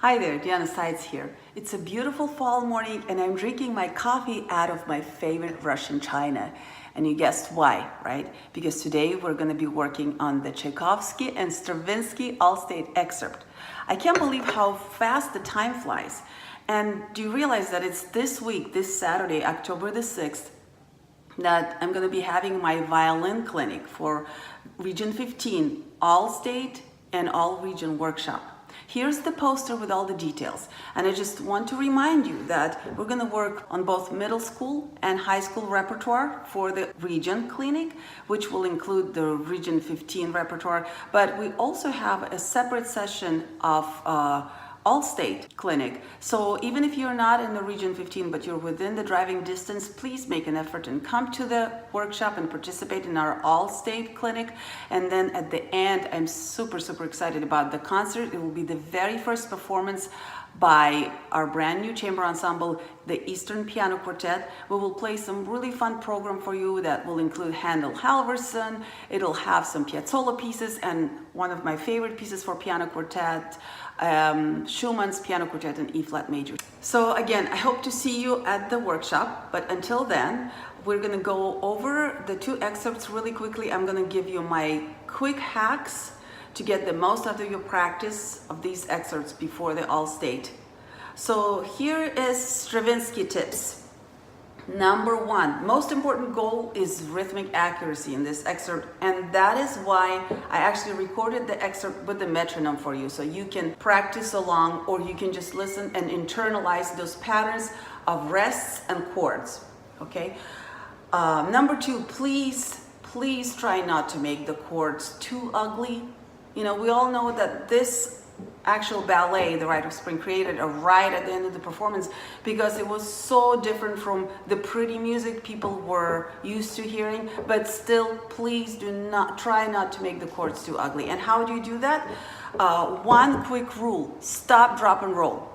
Hi there, Seitz here. It's a beautiful fall morning and I'm drinking my coffee out of my favorite Russian china. And you guessed why, right? Because today we're going to be working on the Tchaikovsky and Stravinsky All State Excerpt. I can't believe how fast the time flies. And do you realize that it's this week, this Saturday, October the 6th, that I'm going to be having my violin clinic for Region 15 All State and All Region workshop. Here's the poster with all the details, and I just want to remind you that we're going to work on both middle school and high school repertoire for the region clinic, which will include the Region 15 repertoire, but we also have a separate session of All State clinic. So even if you're not in the Region 15 but you're within the driving distance, please make an effort and come to the workshop and participate in our All State clinic. And then at the end, I'm super excited about the concert. It will be the very first performance by our brand new chamber ensemble, the Eastern Piano Quartet. We will play some really fun program for you that will include Handel Halvorsen. It'll have some Piazzolla pieces and one of my favorite pieces for piano quartet, Schumann's Piano Quartet in E-flat major. So again, I hope to see you at the workshop, but until then, we're gonna go over the two excerpts really quickly. I'm gonna give you my quick hacks to get the most out of your practice of these excerpts before the All State. So here is Stravinsky tips. Number one, most important goal is rhythmic accuracy in this excerpt, and that is why I actually recorded the excerpt with the metronome for you, so you can practice along, or you can just listen and internalize those patterns of rests and chords, okay? Number two, please try not to make the chords too ugly. You know, we all know that this actual ballet, The Rite of Spring, created a right at the end of the performance because it was so different from the pretty music people were used to hearing, but still, please try not to make the chords too ugly. And how do you do that? One quick rule: stop, drop, and roll.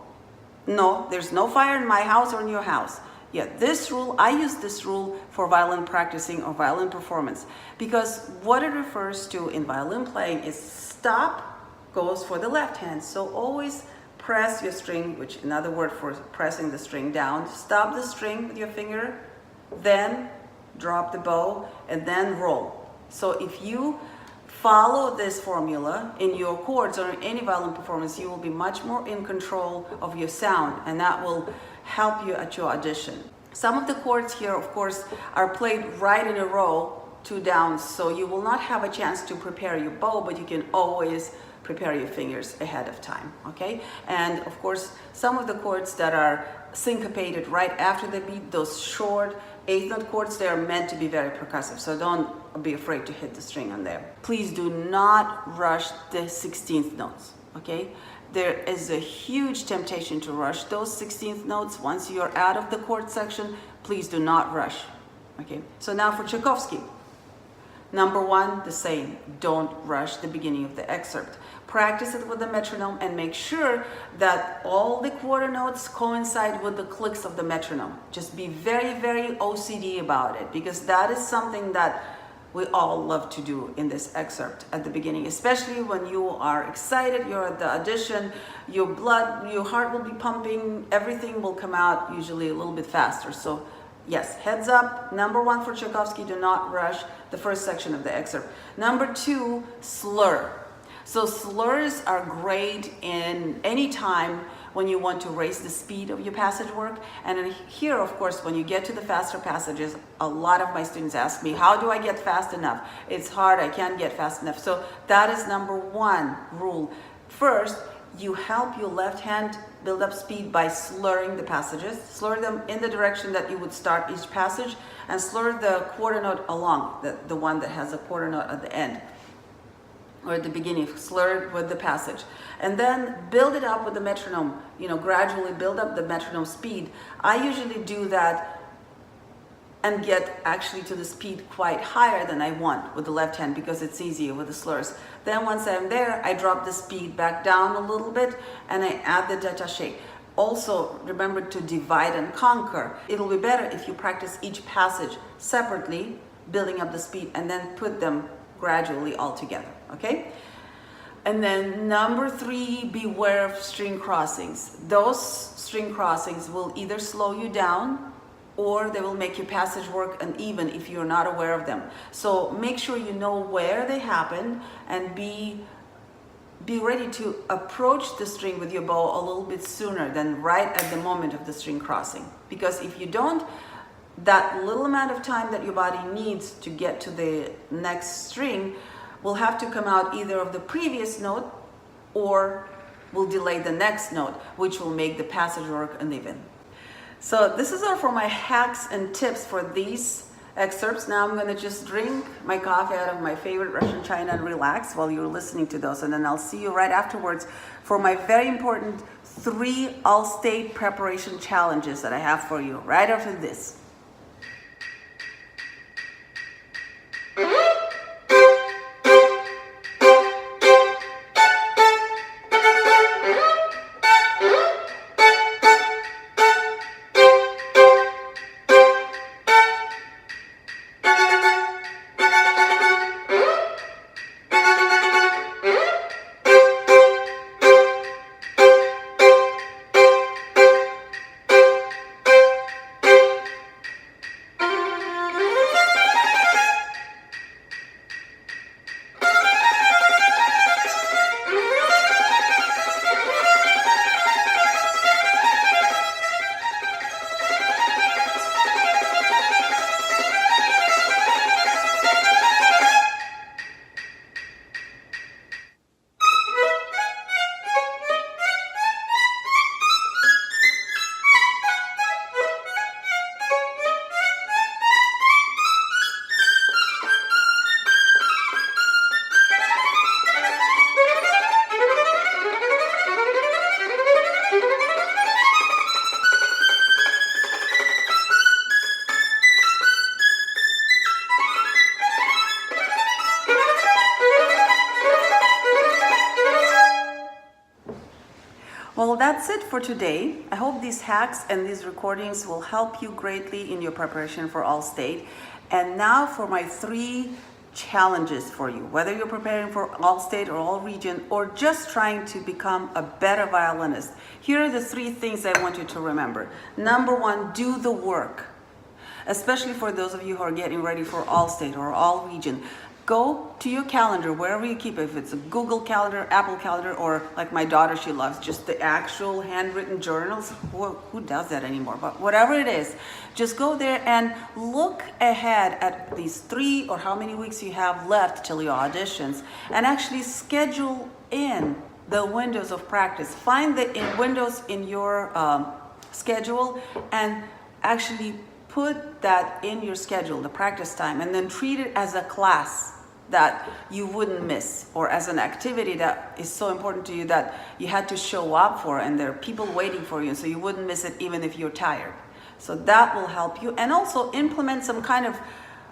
No, there's no fire in my house or in your house. Yeah, this rule, I use this rule for violin practicing or violin performance, because what it refers to in violin playing is stop goes for the left hand. So always press your string, which another word for pressing the string down. Stop the string with your finger, then drop the bow, and then roll. So if you follow this formula in your chords or in any violin performance, you will be much more in control of your sound, and that will help you at your audition. Some of the chords here, of course, are played right in a row, two down, so you will not have a chance to prepare your bow, but you can always prepare your fingers ahead of time, okay? And of course, some of the chords that are syncopated right after the beat, those short eighth note chords, they are meant to be very percussive, so don't be afraid to hit the string on there. Please do not rush the 16th notes, okay? There is a huge temptation to rush those 16th notes. Once you're out of the chord section, please do not rush, okay? So now for Tchaikovsky. Number one, the same, don't rush the beginning of the excerpt. Practice it with the metronome and make sure that all the quarter notes coincide with the clicks of the metronome. Just be very OCD about it, because that is something that we all love to do in this excerpt at the beginning, especially when you are excited, you're at the audition, your heart will be pumping, everything will come out usually a little bit faster. So yes, heads up, number one for Tchaikovsky, do not rush the first section of the excerpt. Number two, slur. So slurs are great in any time when you want to raise the speed of your passage work. And here, of course, when you get to the faster passages, a lot of my students ask me, how do I get fast enough? It's hard, I can't get fast enough. So that is number one rule. First, you help your left hand build up speed by slurring the passages. Slur them in the direction that you would start each passage, and slur the quarter note along, the one that has a quarter note at the end or at the beginning, slur it with the passage. And then build it up with the metronome, gradually build up the metronome speed. I usually do that and get actually to the speed quite higher than I want with the left hand, because it's easier with the slurs. Then once I'm there, I drop the speed back down a little bit and I add the détaché. Also, remember to divide and conquer. It'll be better if you practice each passage separately, building up the speed, and then put them gradually all together, okay? And then number 3, beware of string crossings. Those string crossings will either slow you down or they will make your passage work uneven if you're not aware of them. So make sure you know where they happen and be ready to approach the string with your bow a little bit sooner than right at the moment of the string crossing. Because if you don't, that little amount of time that your body needs to get to the next string will have to come out either of the previous note or will delay the next note, which will make the passage work uneven. So this is all for my hacks and tips for these excerpts. Now I'm going to just drink my coffee out of my favorite Russian china and relax while you're listening to those, and then I'll see you right afterwards for my very important 3 All State preparation challenges that I have for you right after this. Well, that's it for today. I hope these hacks and these recordings will help you greatly in your preparation for All State. And now for my 3 challenges for you, whether you're preparing for All State or All Region or just trying to become a better violinist. Here are the 3 things I want you to remember. Number 1, do the work. Especially for those of you who are getting ready for All State or All Region. Go to your calendar, wherever you keep it, if it's a Google Calendar, Apple Calendar, or like my daughter, she loves just the actual handwritten journals. Who does that anymore? But whatever it is, just go there and look ahead at these 3 or how many weeks you have left till your auditions and actually schedule in the windows of practice. Find the windows in your schedule and actually put that in your schedule, the practice time, and then treat it as a class that you wouldn't miss, or as an activity that is so important to you that you had to show up for, and there are people waiting for you, so you wouldn't miss it even if you're tired. So that will help you. And also implement some kind of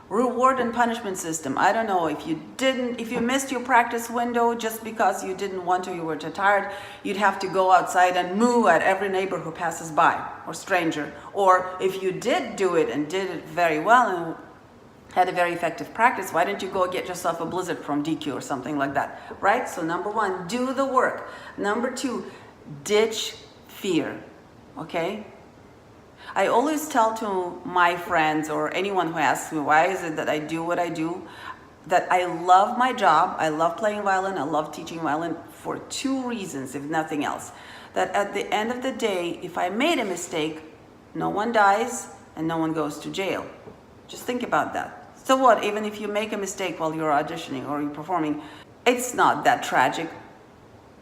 reward and punishment system. I don't know, if you missed your practice window just because you didn't want to, you were too tired, you'd have to go outside and moo at every neighbor who passes by or stranger. Or if you did do it and did it very well and had a very effective practice, why didn't you go get yourself a blizzard from DQ or something like that, right? So number 1, do the work. Number 2, ditch fear, okay? I always tell to my friends or anyone who asks me, why is it that I do what I do, that I love my job, I love playing violin, I love teaching violin for 2 reasons, if nothing else. That at the end of the day, if I made a mistake, no one dies and no one goes to jail. Just think about that. So what, even if you make a mistake while you're auditioning or you're performing, it's not that tragic.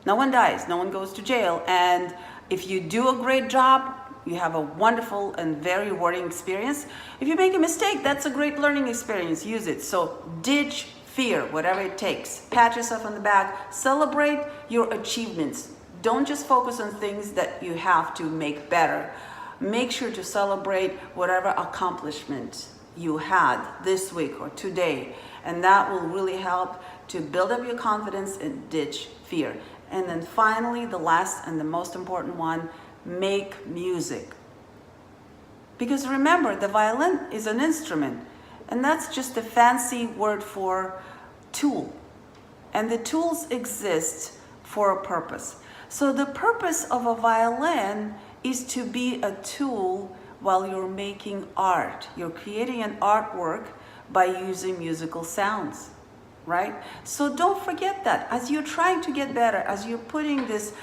No one dies, no one goes to jail, and if you do a great job, you have a wonderful and very rewarding experience. If you make a mistake, that's a great learning experience. Use it. So ditch fear, whatever it takes. Pat yourself on the back. Celebrate your achievements. Don't just focus on things that you have to make better. Make sure to celebrate whatever accomplishment you had this week or today. And that will really help to build up your confidence and ditch fear. And then finally, the last and the most important one, make music. Because remember, the violin is an instrument, and that's just a fancy word for tool. and the tools exist for a purpose. So the purpose of a violin is to be a tool while you're making art. You're creating an artwork by using musical sounds, right? So don't forget that. As you're trying to get better, as you're putting this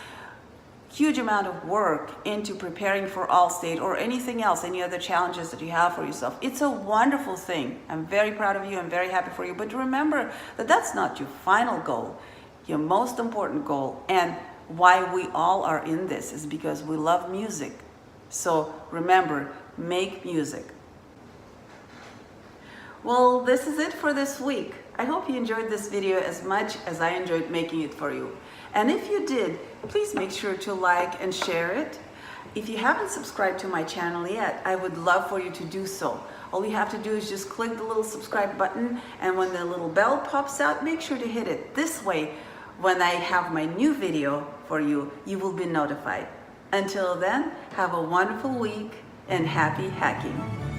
huge amount of work into preparing for All State or anything else, any other challenges that you have for yourself, it's a wonderful thing. I'm very proud of you. I'm very happy for you. But remember that that's not your final goal. Your most important goal, and why we all are in this, is because we love music. So remember, make music. Well, this is it for this week. I hope you enjoyed this video as much as I enjoyed making it for you. And if you did, please make sure to like and share it. If you haven't subscribed to my channel yet, I would love for you to do so. All you have to do is just click the little subscribe button, and when the little bell pops out, make sure to hit it. This way, when I have my new video for you, you will be notified. Until then, have a wonderful week and happy hacking.